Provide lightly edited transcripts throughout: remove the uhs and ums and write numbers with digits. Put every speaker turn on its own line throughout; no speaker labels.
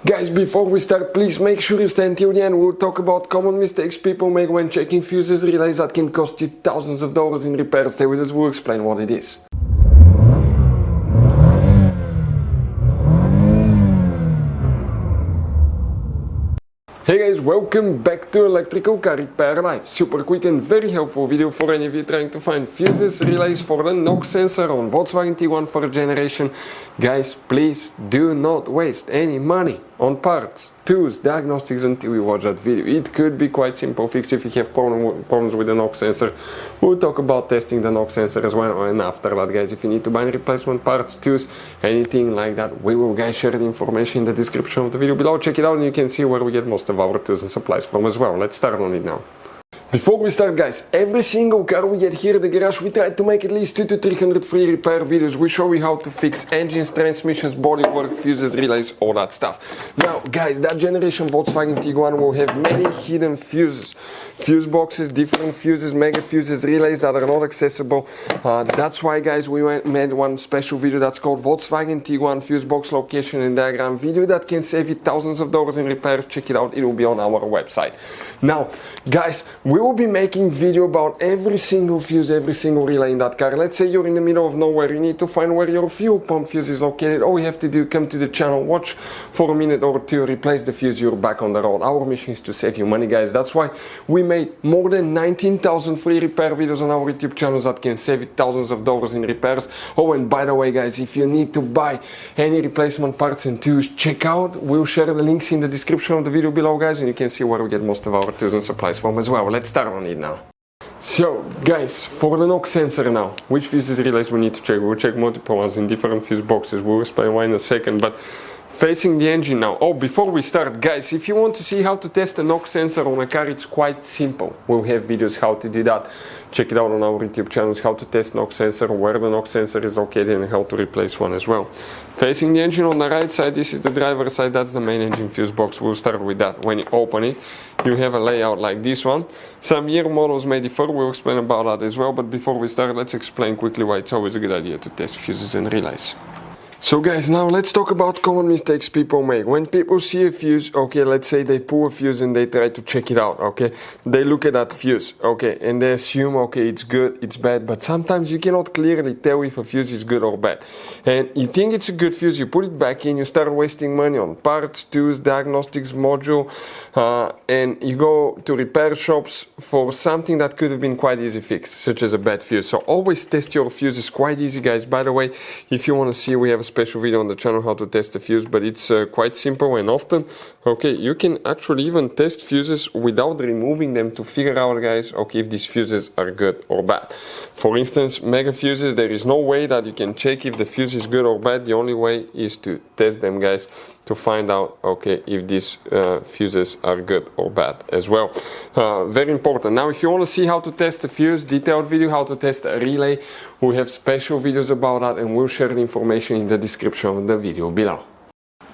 Guys, before we start, please make sure you stay until the end. We'll talk about common mistakes people make when checking fuses, relays that can cost you thousands of dollars in repairs. Stay with us, we'll explain what it is. Hey guys, welcome back to Electrical Car Repair Live. Super quick and very helpful video for any of you trying to find fuses, relays for the knock sensor on Volkswagen Tiguan 4th generation. Guys, please do not waste any money on parts, tools, diagnostics until you watch that video. It could be quite simple fix if you have problems with the knock sensor. We'll talk about testing the knock sensor as well, and after that, guys, if you need to buy replacement parts, tools, anything like that, we will guys share the information in the description of the video below. Check it out and you can see where we get most of our tools and supplies from as well. Let's start on it now. Before we start, guys, every single car we get here at the garage, we try to make at least 200 to 300 free repair videos. We show you how to fix engines, transmissions, bodywork, fuses, relays, all that stuff. Now, guys, that generation Volkswagen Tiguan will have many hidden fuses. Fuse boxes, different fuses, mega fuses, relays that are not accessible. That's why, guys, we made one special video that's called Volkswagen Tiguan Fuse Box Location and Diagram video that can save you thousands of dollars in repairs. Check it out, it will be on our website. Now, guys, we will be making video about every single fuse, every single relay in that car. Let's say you're in the middle of nowhere, you need to find where your fuel pump fuse is located. All you have to do, come to the channel, watch for a minute or two, replace the fuse, you're back on the road. Our mission is to save you money, guys. That's why we made more than 19,000 free repair videos on our YouTube channels that can save you thousands of dollars in repairs. Oh, and by the way, guys, if you need to buy any replacement parts and tools, check out, we'll share the links in the description of the video below, guys, and you can see where we get most of our tools and supplies from as well. Let's start on it now. So, guys, for the knock sensor now, which fuses relays we need to check? We'll check multiple ones in different fuse boxes. We'll explain why in a second, but facing the engine now. Oh, before we start, guys, if you want to see how to test a knock sensor on a car, it's quite simple. We'll have videos how to do that. Check it out on our YouTube channels, how to test knock sensor, where the knock sensor is located, and how to replace one as well. Facing the engine on the right side, this is the driver's side, that's the main engine fuse box. We'll start with that. When you open it, you have a layout like this one. Some year models may differ, we'll explain about that as well, but before we start, let's explain quickly why it's always a good idea to test fuses and relays. So guys, now let's talk about common mistakes people make. When people see a fuse, okay, let's say they pull a fuse and they try to check it out, okay? They look at that fuse, okay, and they assume, okay, it's good, it's bad, but sometimes you cannot clearly tell if a fuse is good or bad. And you think it's a good fuse, you put it back in, you start wasting money on parts, tools, diagnostics, module, and you go to repair shops for something that could have been quite easy fixed, such as a bad fuse. So always test your fuses, quite easy, guys. By the way, if you want to see, we have a special video on the channel how to test a fuse, but it's quite simple and often, okay, you can actually even test fuses without removing them to figure out, guys, okay, if these fuses are good or bad. For instance, mega fuses, there is no way that you can check if the fuse is good or bad. The only way is to test them, guys, to find out, okay, if these fuses are good or bad as well. Very important. Now, if you want to see how to test a fuse, detailed video, how to test a relay, we have special videos about that, and we'll share the information in the description of the video below.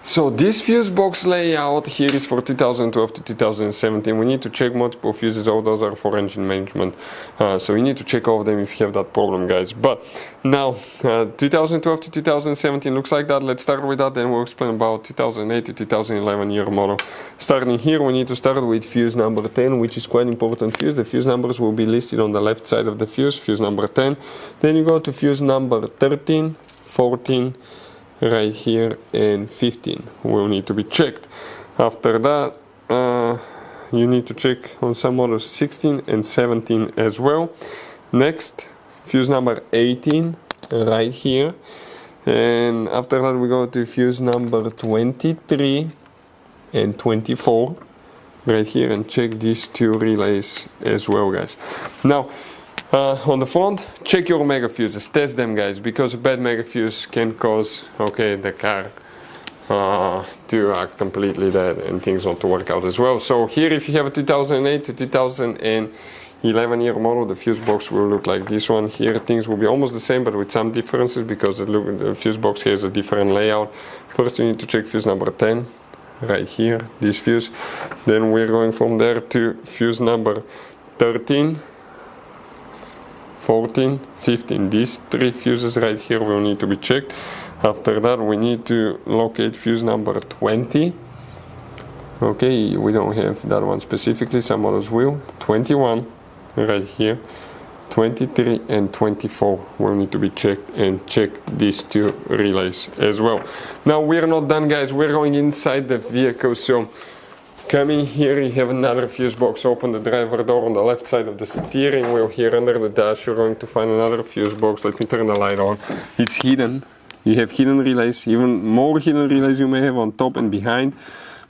So this fuse box layout here is for 2012 to 2017. We need to check multiple fuses, all those are for engine management. So you need to check all of them if you have that problem, guys. But now, 2012 to 2017 looks like that. Let's start with that, then we'll explain about 2008 to 2011 year model. Starting here, we need to start with fuse number 10, which is quite important fuse. The fuse numbers will be listed on the left side of the fuse number 10. Then you go to fuse number 13, 14, right here, and 15 will need to be checked. After that, you need to check on some models 16 and 17 as well. Next, fuse number 18 right here, and after that we go to fuse number 23 and 24 right here, and check these two relays as well, guys. Now, on the front, check your mega fuses, test them, guys, because a bad mega fuse can cause, okay, the car to act completely dead and things not to work out as well. So here, if you have a 2008 to 2011 year model, the fuse box will look like this one. Here things will be almost the same, but with some differences, because the fuse box here has a different layout. First you need to check fuse number 10 right here, this fuse. Then we're going from there to fuse number 13, 14, 15. These three fuses right here will need to be checked. After that, we need to locate fuse number 20 Okay, we don't have that one specifically, some others will. 21 right here, 23 and 24 will need to be checked, and check these two relays as well. Now we're not done, guys, we're going inside the vehicle. So coming here, you have another fuse box. Open the driver door on the left side of the steering wheel. Here under the dash, you're going to find another fuse box. Let me turn the light on. It's hidden. You have hidden relays, even more hidden relays you may have on top and behind.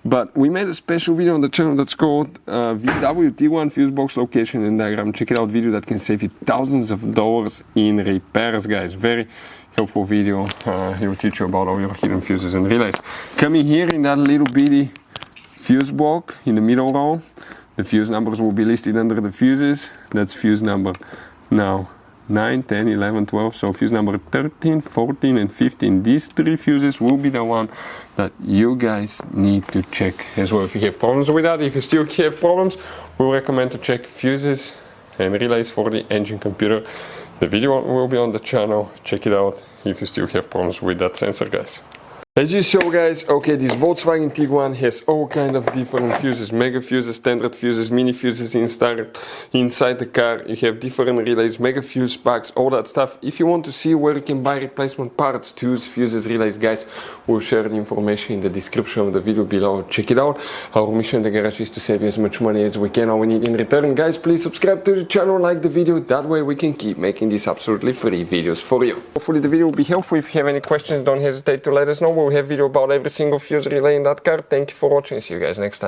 But we made a special video on the channel that's called VW Tiguan fuse box location and diagram. Check it out, video that can save you thousands of dollars in repairs, guys. Very helpful video. He will teach you about all your hidden fuses and relays. Coming here in that little bitty fuse block in the middle row, the fuse numbers will be listed under the fuses. That's fuse number now 9, 10, 11, 12, so fuse number 13, 14 and 15. These three fuses will be the one that you guys need to check as well if you have problems with that. If you still have problems, we recommend to check fuses and relays for the engine computer. The video will be on the channel. Check it out if you still have problems with that sensor, guys. As you saw, guys, okay, this Volkswagen Tiguan has all kind of different fuses, mega fuses, standard fuses, mini fuses inside the car. You have different relays, mega fuse packs, all that stuff. If you want to see where you can buy replacement parts, tools, fuses, relays, guys, we'll share the information in the description of the video below. Check it out. Our mission in the garage is to save you as much money as we can. All we need in return, guys, please subscribe to the channel, like the video. That way we can keep making these absolutely free videos for you. Hopefully the video will be helpful. If you have any questions, don't hesitate to let us know. We'll have video about every single fuse relay in that car. Thank you for watching. See you guys next time.